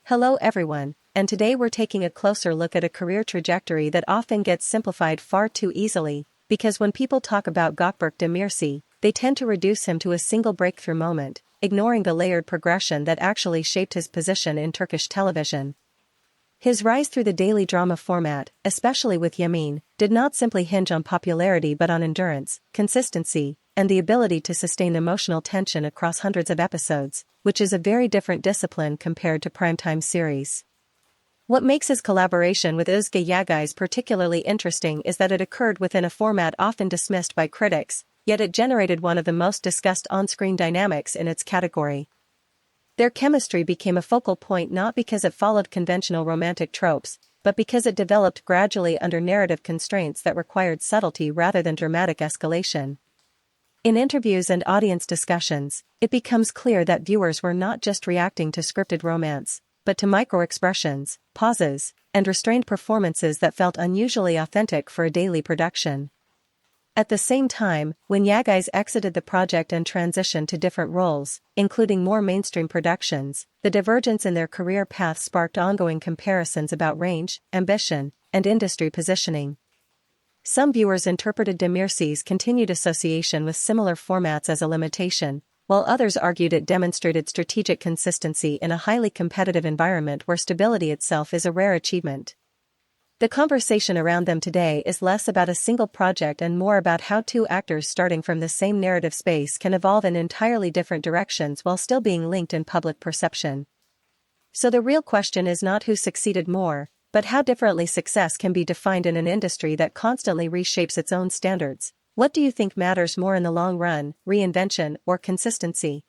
Hello everyone, and today we're taking a closer look at a career trajectory that often gets simplified far too easily, because when people talk about Gökberk Demirci, they tend to reduce him to a single breakthrough moment, ignoring the layered progression that actually shaped his position in Turkish television. His rise through the daily drama format, especially with Yamin, did not simply hinge on popularity but on endurance, consistency, and the ability to sustain emotional tension across hundreds of episodes, which is a very different discipline compared to primetime series. What makes his collaboration with Özge Yagay particularly interesting is that it occurred within a format often dismissed by critics, yet it generated one of the most discussed on-screen dynamics in its category. Their chemistry became a focal point not because it followed conventional romantic tropes, but because it developed gradually under narrative constraints that required subtlety rather than dramatic escalation. In interviews and audience discussions, it becomes clear that viewers were not just reacting to scripted romance, but to micro-expressions, pauses, and restrained performances that felt unusually authentic for a daily production. At the same time, when Yagay exited the project and transitioned to different roles, including more mainstream productions, the divergence in their career paths sparked ongoing comparisons about range, ambition, and industry positioning. Some viewers interpreted Demirci's continued association with similar formats as a limitation, while others argued it demonstrated strategic consistency in a highly competitive environment where stability itself is a rare achievement. The conversation around them today is less about a single project and more about how two actors starting from the same narrative space can evolve in entirely different directions while still being linked in public perception. So the real question is not who succeeded more, but how differently success can be defined in an industry that constantly reshapes its own standards. What do you think matters more in the long run, reinvention or consistency?